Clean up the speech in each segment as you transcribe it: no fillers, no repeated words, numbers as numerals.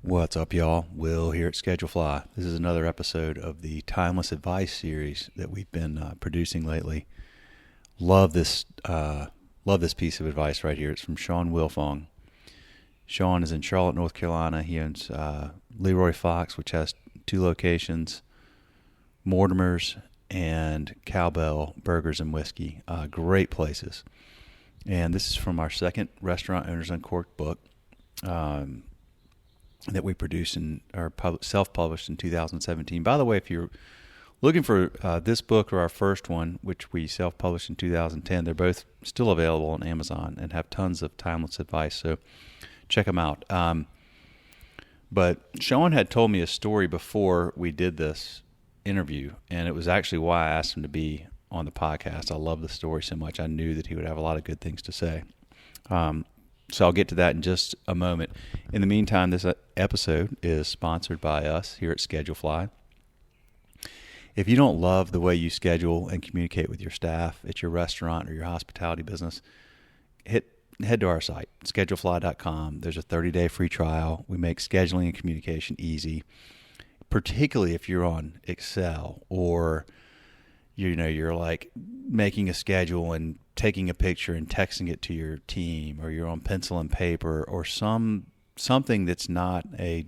What's up, y'all? Will here at Schedule Fly. This is another episode of the Timeless Advice series that we've been producing lately. Love this piece of advice right here. It's from Shawn Wilfong. Shawn is in Charlotte, North Carolina. He owns Leroy Fox, which has 2 locations, Mortimer's and Cowbell Burgers and Whiskey. Great places. And this is from our second Restaurant Owners Uncorked book. That we produced or self-published in 2017. By the way, if you're looking for this book or our first one, which we self-published in 2010, they're both still available on Amazon and have tons of timeless advice, so check them out. But Shawn had told me a story before we did this interview, and it was actually why I asked him to be on the podcast. I love the story so much. I knew that he would have a lot of good things to say. So I'll get to that in just a moment. In the meantime, this episode is sponsored by us here at Schedule Fly. If you don't love the way you schedule and communicate with your staff at your restaurant or your hospitality business, head to our site, schedulefly.com. There's a 30-day free trial. We make scheduling and communication easy, particularly if you're on Excel or you're like making a schedule and taking a picture and texting it to your team, or you're on pencil and paper, or something that's not a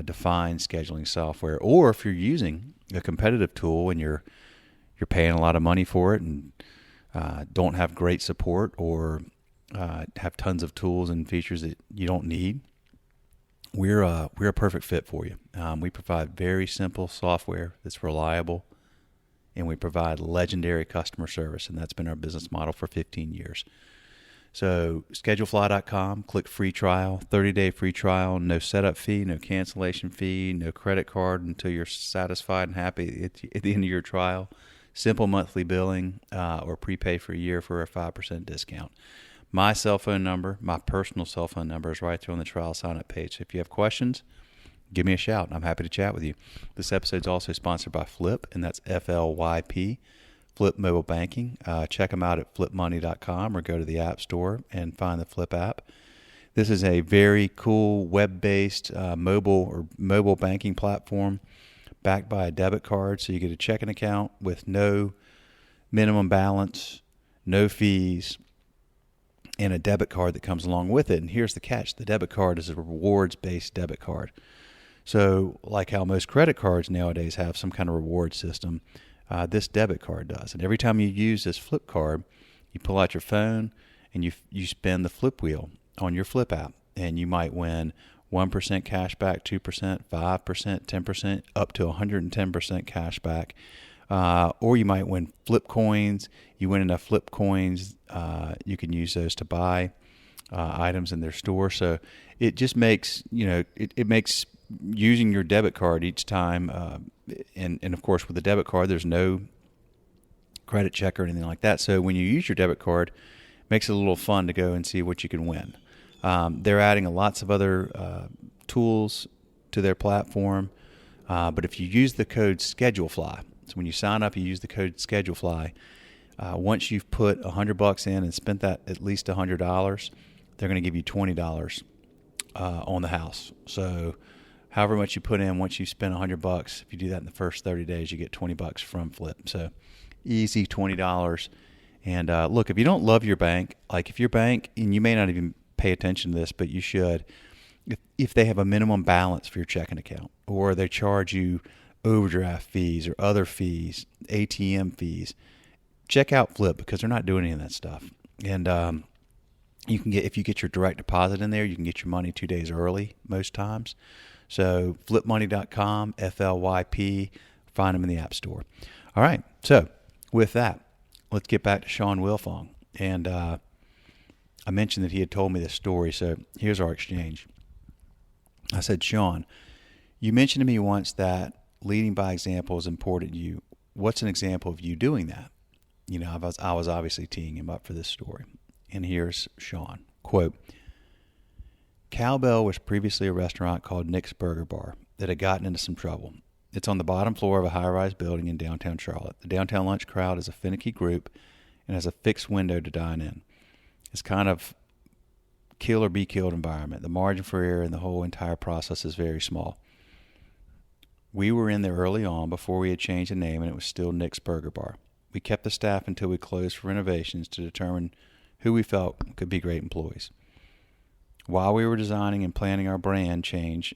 defined scheduling software, or if you're using a competitive tool and you're paying a lot of money for it and don't have great support, or have tons of tools and features that you don't need, we're a perfect fit for you. We provide very simple software that's reliable, and we provide legendary customer service, and that's been our business model for 15 years. So schedulefly.com, click free trial, 30-day free trial, no setup fee, no cancellation fee, no credit card until you're satisfied and happy at the end of your trial. Simple monthly billing or prepay for a year for a 5% discount. My cell phone number, my personal cell phone number, is right there on the trial sign-up page. So if you have questions, give me a shout. I'm happy to chat with you. This episode is also sponsored by Flip, and that's FLYP, Flip Mobile Banking. Check them out at flipmoney.com or go to the App Store and find the Flip app. This is a very cool web-based mobile banking platform backed by a debit card. So you get a checking account with no minimum balance, no fees, and a debit card that comes along with it. And here's the catch. The debit card is a rewards-based debit card. So like how most credit cards nowadays have some kind of reward system, this debit card does. And every time you use this Flip card, you pull out your phone and you spin the Flip wheel on your Flip app. And you might win 1% cash back, 2%, 5%, 10%, up to 110% cash back. Or you might win Flip coins. You win enough Flip coins, you can use those to buy items in their store. So it just makes, it makes using your debit card each time, and of course with the debit card there's no credit check or anything like that. So when you use your debit card, it makes it a little fun to go and see what you can win. They're adding lots of other tools to their platform, but if you use the code ScheduleFly, so when you sign up, you use the code ScheduleFly. Once you've put $100 in and spent that at least $100, they're going to give you $20 on the house. So however much you put in, once you spend $100, if you do that in the first 30 days, you get $20 from Flip. So easy $20. And look, if you don't love your bank, like if your bank, and you may not even pay attention to this, but you should, if they have a minimum balance for your checking account, or they charge you overdraft fees or other fees, ATM fees, check out Flip, because they're not doing any of that stuff. And you can get, if you get your direct deposit in there, you can get your money 2 days early most times. So flipmoney.com, FLYP, find them in the App Store. All right, so with that, let's get back to Shawn Wilfong. And I mentioned that he had told me this story, so here's our exchange. I said, Shawn, you mentioned to me once that leading by example is important to you. What's an example of you doing that? I was obviously teeing him up for this story. And here's Shawn. Quote, Cowbell was previously a restaurant called Nick's Burger Bar that had gotten into some trouble. It's on the bottom floor of a high-rise building in downtown Charlotte. The downtown lunch crowd is a finicky group and has a fixed window to dine in. It's kind of kill or be killed environment. The margin for error in the whole entire process is very small. We were in there early on before we had changed the name, and it was still Nick's Burger Bar. We kept the staff until we closed for renovations to determine who we felt could be great employees. While we were designing and planning our brand change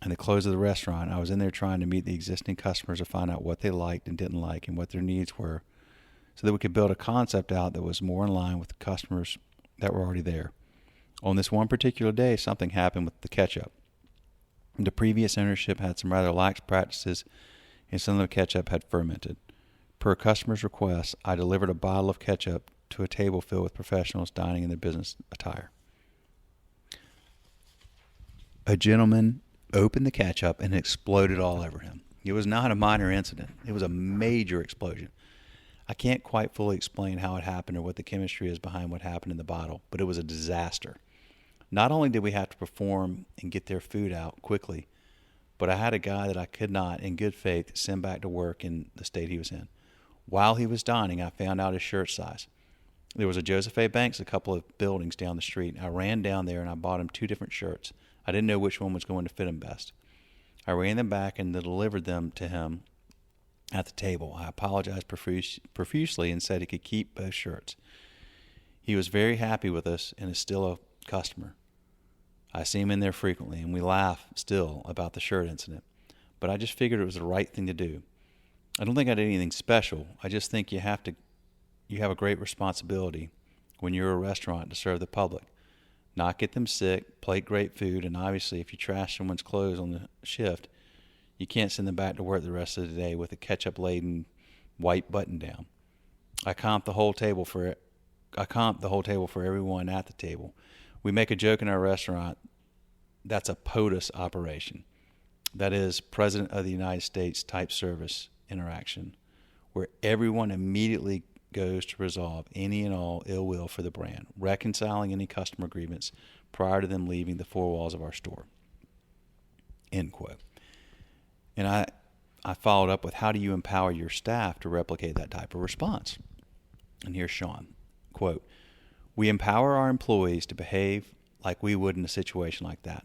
and the close of the restaurant, I was in there trying to meet the existing customers to find out what they liked and didn't like and what their needs were so that we could build a concept out that was more in line with the customers that were already there. On this one particular day, something happened with the ketchup. The previous ownership had some rather lax practices, and some of the ketchup had fermented. Per customer's request, I delivered a bottle of ketchup to a table filled with professionals dining in their business attire. A gentleman opened the ketchup and it exploded all over him. It was not a minor incident. It was a major explosion. I can't quite fully explain how it happened or what the chemistry is behind what happened in the bottle, but it was a disaster. Not only did we have to perform and get their food out quickly, but I had a guy that I could not, in good faith, send back to work in the state he was in. While he was dining, I found out his shirt size. There was a Joseph A. Banks a couple of buildings down the street. I ran down there and I bought him 2 different shirts. I didn't know which one was going to fit him best. I ran them back and delivered them to him at the table. I apologized profusely and said he could keep both shirts. He was very happy with us and is still a customer. I see him in there frequently, and we laugh still about the shirt incident. But I just figured it was the right thing to do. I don't think I did anything special. I just think you have a great responsibility when you're a restaurant to serve the public. Not get them sick, plate great food, and obviously if you trash someone's clothes on the shift, you can't send them back to work the rest of the day with a ketchup-laden white button down. I comp the whole table for everyone at the table. We make a joke in our restaurant that's a POTUS operation. That is President of the United States type service interaction, where everyone immediately goes to resolve any and all ill will for the brand, reconciling any customer grievance prior to them leaving the 4 walls of our store. End quote. And I followed up with, how do you empower your staff to replicate that type of response? And here's Shawn. Quote, we empower our employees to behave like we would in a situation like that.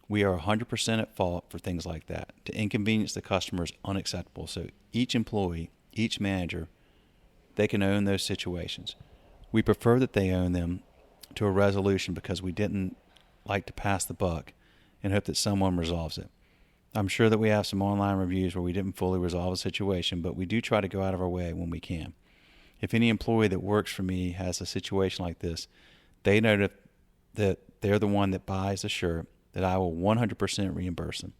We are 100% at fault for things like that. To inconvenience the customer is unacceptable. So each employee, each manager, they can own those situations. We prefer that they own them to a resolution because we didn't like to pass the buck and hope that someone resolves it. I'm sure that we have some online reviews where we didn't fully resolve a situation, but we do try to go out of our way when we can. If any employee that works for me has a situation like this, they know that they're the one that buys the shirt, that I will 100% reimburse them.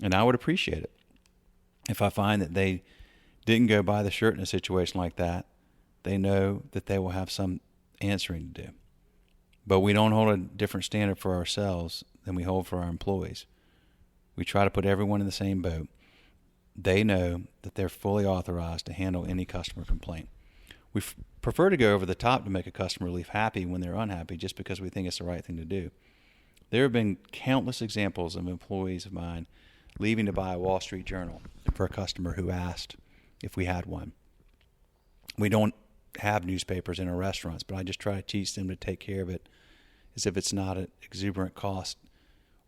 And I would appreciate it. If I find that they didn't go buy the shirt in a situation like that, they know that they will have some answering to do. But we don't hold a different standard for ourselves than we hold for our employees. We try to put everyone in the same boat. They know that they're fully authorized to handle any customer complaint. We prefer to go over the top to make a customer leave happy when they're unhappy just because we think it's the right thing to do. There have been countless examples of employees of mine leaving to buy a Wall Street Journal for a customer who asked if we had one. We don't have newspapers in our restaurants, but I just try to teach them to take care of it as if it's not an exuberant cost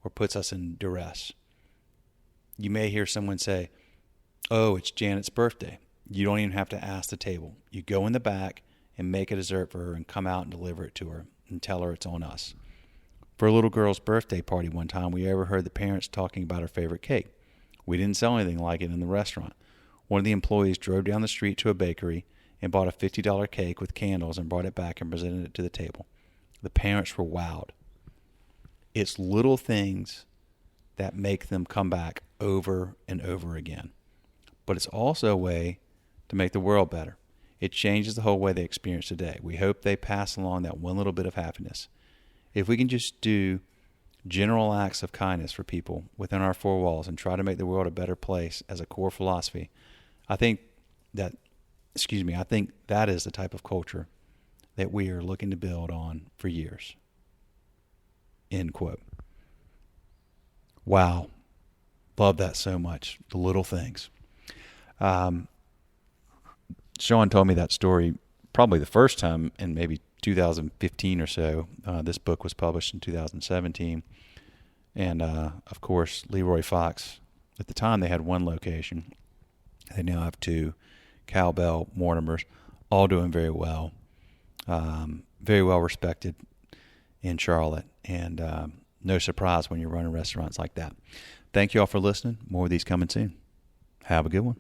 or puts us in duress. You may hear someone say, oh, it's Janet's birthday. You don't even have to ask the table. You go in the back and make a dessert for her and come out and deliver it to her and tell her it's on us. For a little girl's birthday party one time, we overheard the parents talking about her favorite cake. We didn't sell anything like it in the restaurant. One of the employees drove down the street to a bakery and bought a $50 cake with candles and brought it back and presented it to the table. The parents were wowed. It's little things that make them come back over and over again. But it's also a way to make the world better. It changes the whole way they experience today. We hope they pass along that one little bit of happiness. If we can just do general acts of kindness for people within our 4 walls and try to make the world a better place as a core philosophy, I think that is the type of culture that we are looking to build on for years. End quote. Wow. Love that so much. The little things. Shawn told me that story probably the first time in maybe 2015 or so. This book was published in 2017. And, of course, Leroy Fox, at the time they had one location. They now have two. Cowbell, Mortimer's, all doing very well. Very well respected in Charlotte. And no surprise when you're running restaurants like that. Thank you all for listening. More of these coming soon. Have a good one.